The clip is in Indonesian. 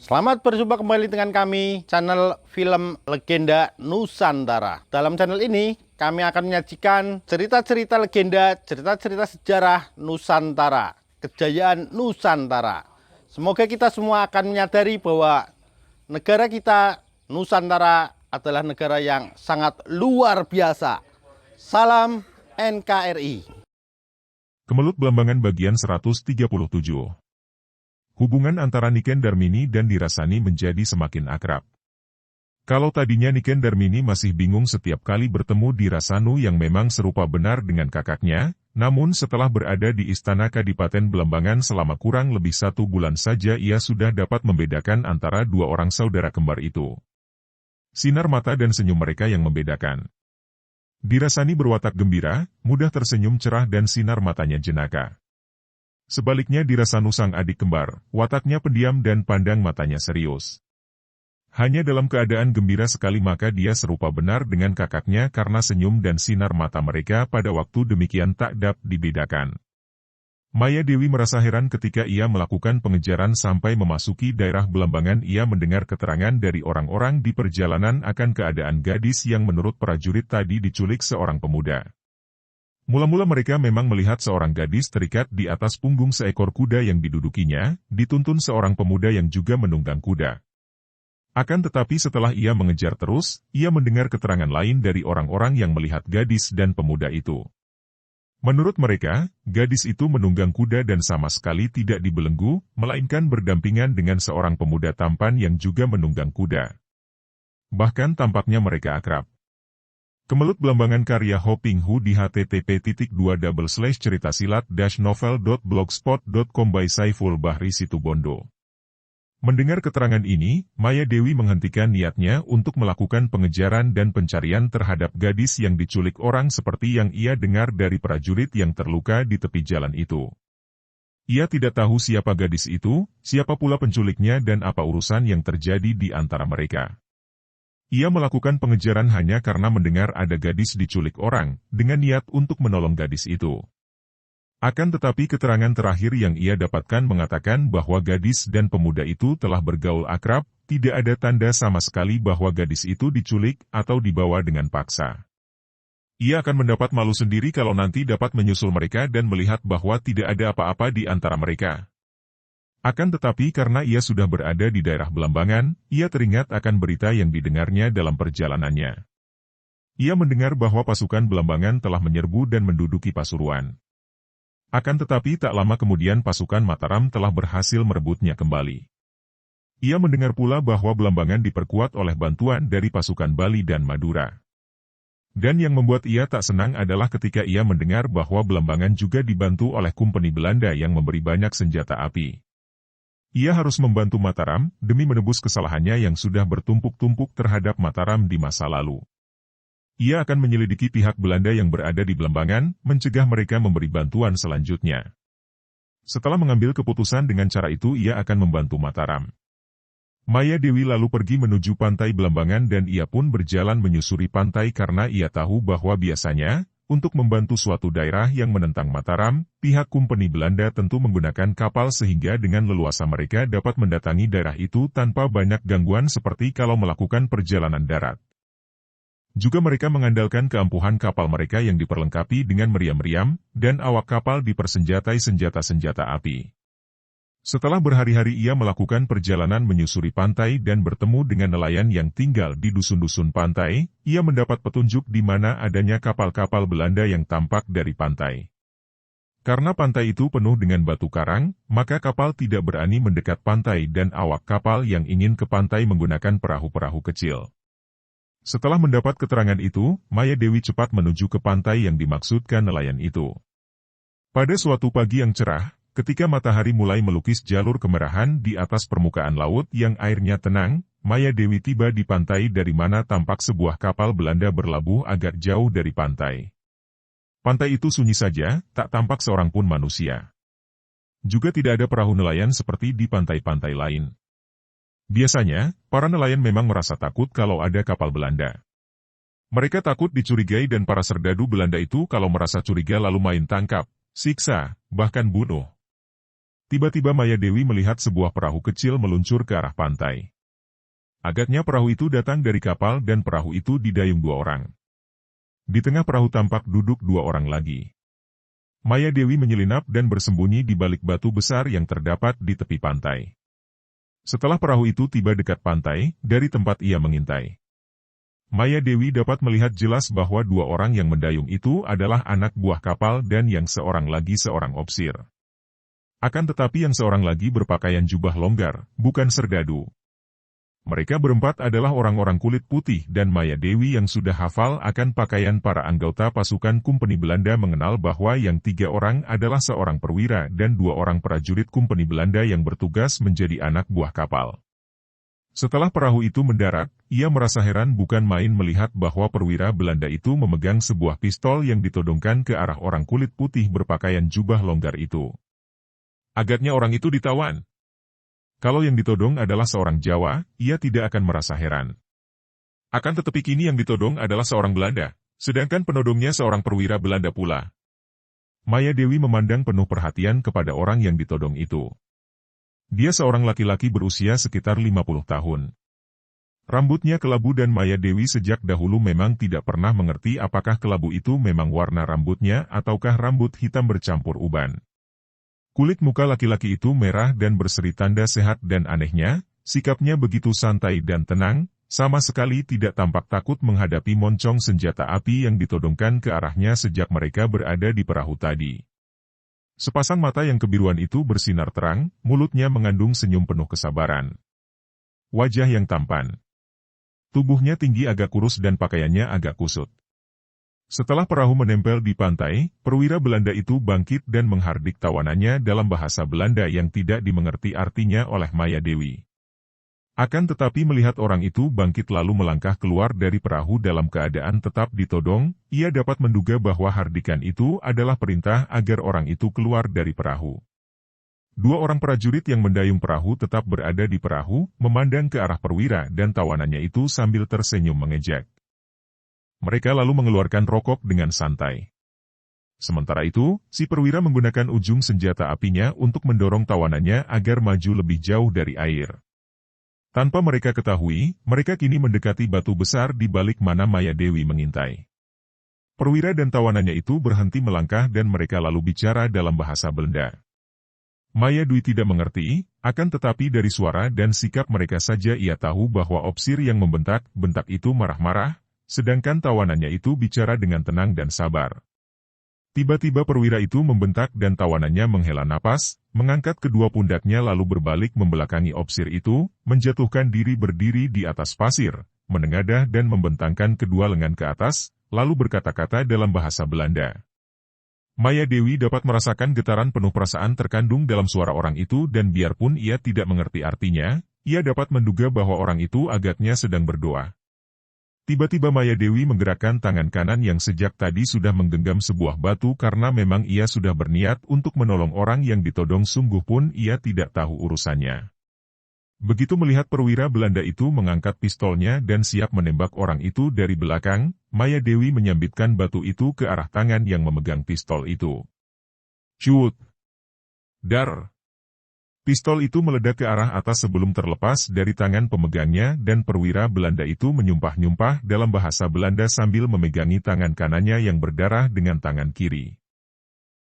Selamat berjumpa kembali dengan kami, channel Film Legenda Nusantara. Dalam channel ini, kami akan menyajikan cerita-cerita legenda, cerita-cerita sejarah Nusantara, kejayaan Nusantara. Semoga kita semua akan menyadari bahwa negara kita, Nusantara, adalah negara yang sangat luar biasa. Salam NKRI. Kemelut Belambangan bagian 137. Hubungan antara Niken Darmini dan Dirasani menjadi semakin akrab. Kalau tadinya Niken Darmini masih bingung setiap kali bertemu Dirasanu yang memang serupa benar dengan kakaknya, namun setelah berada di Istana Kadipaten Belambangan selama kurang lebih 1 bulan saja ia sudah dapat membedakan antara dua orang saudara kembar itu. Sinar mata dan senyum mereka yang membedakan. Dirasani berwatak gembira, mudah tersenyum cerah dan sinar matanya jenaka. Sebaliknya Dirasanu sang adik kembar, wataknya pendiam dan pandang matanya serius. Hanya dalam keadaan gembira sekali maka dia serupa benar dengan kakaknya karena senyum dan sinar mata mereka pada waktu demikian tak dapat dibedakan. Maya Dewi merasa heran ketika ia melakukan pengejaran sampai memasuki daerah Belambangan. Ia mendengar keterangan dari orang-orang di perjalanan akan keadaan gadis yang menurut prajurit tadi diculik seorang pemuda. Mula-mula mereka memang melihat seorang gadis terikat di atas punggung seekor kuda yang didudukinya, dituntun seorang pemuda yang juga menunggang kuda. Akan tetapi setelah ia mengejar terus, ia mendengar keterangan lain dari orang-orang yang melihat gadis dan pemuda itu. Menurut mereka, gadis itu menunggang kuda dan sama sekali tidak dibelenggu, melainkan berdampingan dengan seorang pemuda tampan yang juga menunggang kuda. Bahkan tampaknya mereka akrab. Kemelut Belambangan karya Ho Ping Hu di http://ceritasilat-novel.blogspot.com by Saiful Bahri Situbondo. Mendengar keterangan ini, Maya Dewi menghentikan niatnya untuk melakukan pengejaran dan pencarian terhadap gadis yang diculik orang seperti yang ia dengar dari prajurit yang terluka di tepi jalan itu. Ia tidak tahu siapa gadis itu, siapa pula penculiknya dan apa urusan yang terjadi di antara mereka. Ia melakukan pengejaran hanya karena mendengar ada gadis diculik orang, dengan niat untuk menolong gadis itu. Akan tetapi keterangan terakhir yang ia dapatkan mengatakan bahwa gadis dan pemuda itu telah bergaul akrab, tidak ada tanda sama sekali bahwa gadis itu diculik atau dibawa dengan paksa. Ia akan mendapat malu sendiri kalau nanti dapat menyusul mereka dan melihat bahwa tidak ada apa-apa di antara mereka. Akan tetapi karena ia sudah berada di daerah Belambangan, ia teringat akan berita yang didengarnya dalam perjalanannya. Ia mendengar bahwa pasukan Belambangan telah menyerbu dan menduduki Pasuruan. Akan tetapi tak lama kemudian pasukan Mataram telah berhasil merebutnya kembali. Ia mendengar pula bahwa Belambangan diperkuat oleh bantuan dari pasukan Bali dan Madura. Dan yang membuat ia tak senang adalah ketika ia mendengar bahwa Belambangan juga dibantu oleh Kompeni Belanda yang memberi banyak senjata api. Ia harus membantu Mataram demi menebus kesalahannya yang sudah bertumpuk-tumpuk terhadap Mataram di masa lalu. Ia akan menyelidiki pihak Belanda yang berada di Belambangan, mencegah mereka memberi bantuan selanjutnya. Setelah mengambil keputusan dengan cara itu ia akan membantu Mataram. Maya Dewi lalu pergi menuju pantai Belambangan dan ia pun berjalan menyusuri pantai karena ia tahu bahwa biasanya, untuk membantu suatu daerah yang menentang Mataram, pihak Kompeni Belanda tentu menggunakan kapal sehingga dengan leluasa mereka dapat mendatangi daerah itu tanpa banyak gangguan seperti kalau melakukan perjalanan darat. Juga mereka mengandalkan keampuhan kapal mereka yang diperlengkapi dengan meriam-meriam, dan awak kapal dipersenjatai senjata-senjata api. Setelah berhari-hari ia melakukan perjalanan menyusuri pantai dan bertemu dengan nelayan yang tinggal di dusun-dusun pantai, ia mendapat petunjuk di mana adanya kapal-kapal Belanda yang tampak dari pantai. Karena pantai itu penuh dengan batu karang, maka kapal tidak berani mendekat pantai dan awak kapal yang ingin ke pantai menggunakan perahu-perahu kecil. Setelah mendapat keterangan itu, Maya Dewi cepat menuju ke pantai yang dimaksudkan nelayan itu. Pada suatu pagi yang cerah, ketika matahari mulai melukis jalur kemerahan di atas permukaan laut yang airnya tenang, Maya Dewi tiba di pantai dari mana tampak sebuah kapal Belanda berlabuh agak jauh dari pantai. Pantai itu sunyi saja, tak tampak seorang pun manusia. Juga tidak ada perahu nelayan seperti di pantai-pantai lain. Biasanya, para nelayan memang merasa takut kalau ada kapal Belanda. Mereka takut dicurigai dan para serdadu Belanda itu kalau merasa curiga lalu main tangkap, siksa, bahkan bunuh. Tiba-tiba Maya Dewi melihat sebuah perahu kecil meluncur ke arah pantai. Agaknya perahu itu datang dari kapal dan perahu itu didayung 2 orang. Di tengah perahu tampak duduk 2 orang lagi. Maya Dewi menyelinap dan bersembunyi di balik batu besar yang terdapat di tepi pantai. Setelah perahu itu tiba dekat pantai, dari tempat ia mengintai, Maya Dewi dapat melihat jelas bahwa 2 orang yang mendayung itu adalah anak buah kapal dan yang seorang lagi seorang opsir. Akan tetapi yang seorang lagi berpakaian jubah longgar, bukan serdadu. Mereka berempat adalah orang-orang kulit putih dan Maya Dewi yang sudah hafal akan pakaian para anggota pasukan Kompeni Belanda mengenal bahwa yang 3 orang adalah seorang perwira dan 2 orang prajurit Kompeni Belanda yang bertugas menjadi anak buah kapal. Setelah perahu itu mendarat, ia merasa heran bukan main melihat bahwa perwira Belanda itu memegang sebuah pistol yang ditodongkan ke arah orang kulit putih berpakaian jubah longgar itu. Agaknya orang itu ditawan. Kalau yang ditodong adalah seorang Jawa, ia tidak akan merasa heran. Akan tetapi kini yang ditodong adalah seorang Belanda, sedangkan penodongnya seorang perwira Belanda pula. Maya Dewi memandang penuh perhatian kepada orang yang ditodong itu. Dia seorang laki-laki berusia sekitar 50 tahun. Rambutnya kelabu dan Maya Dewi sejak dahulu memang tidak pernah mengerti apakah kelabu itu memang warna rambutnya ataukah rambut hitam bercampur uban. Kulit muka laki-laki itu merah dan berseri tanda sehat dan anehnya, sikapnya begitu santai dan tenang, sama sekali tidak tampak takut menghadapi moncong senjata api yang ditodongkan ke arahnya sejak mereka berada di perahu tadi. Sepasang mata yang kebiruan itu bersinar terang, mulutnya mengandung senyum penuh kesabaran. Wajah yang tampan. Tubuhnya tinggi agak kurus dan pakaiannya agak kusut. Setelah perahu menempel di pantai, perwira Belanda itu bangkit dan menghardik tawanannya dalam bahasa Belanda yang tidak dimengerti artinya oleh Maya Dewi. Akan tetapi melihat orang itu bangkit lalu melangkah keluar dari perahu dalam keadaan tetap ditodong, ia dapat menduga bahwa hardikan itu adalah perintah agar orang itu keluar dari perahu. 2 orang prajurit yang mendayung perahu tetap berada di perahu, memandang ke arah perwira dan tawanannya itu sambil tersenyum mengejek. Mereka lalu mengeluarkan rokok dengan santai. Sementara itu, si perwira menggunakan ujung senjata apinya untuk mendorong tawanannya agar maju lebih jauh dari air. Tanpa mereka ketahui, mereka kini mendekati batu besar di balik mana Maya Dewi mengintai. Perwira dan tawanannya itu berhenti melangkah dan mereka lalu bicara dalam bahasa Belanda. Maya Dewi tidak mengerti, akan tetapi dari suara dan sikap mereka saja ia tahu bahwa opsir yang membentak-bentak itu marah-marah, sedangkan tawanannya itu bicara dengan tenang dan sabar. Tiba-tiba perwira itu membentak dan tawanannya menghela napas, mengangkat kedua pundaknya lalu berbalik membelakangi opsir itu, menjatuhkan diri berdiri di atas pasir, menengadah dan membentangkan kedua lengan ke atas, lalu berkata-kata dalam bahasa Belanda. Maya Dewi dapat merasakan getaran penuh perasaan terkandung dalam suara orang itu dan biarpun ia tidak mengerti artinya, ia dapat menduga bahwa orang itu agaknya sedang berdoa. Tiba-tiba Maya Dewi menggerakkan tangan kanan yang sejak tadi sudah menggenggam sebuah batu karena memang ia sudah berniat untuk menolong orang yang ditodong sungguh pun ia tidak tahu urusannya. Begitu melihat perwira Belanda itu mengangkat pistolnya dan siap menembak orang itu dari belakang, Maya Dewi menyambitkan batu itu ke arah tangan yang memegang pistol itu. Cut! Dar! Pistol itu meledak ke arah atas sebelum terlepas dari tangan pemegangnya dan perwira Belanda itu menyumpah-nyumpah dalam bahasa Belanda sambil memegangi tangan kanannya yang berdarah dengan tangan kiri.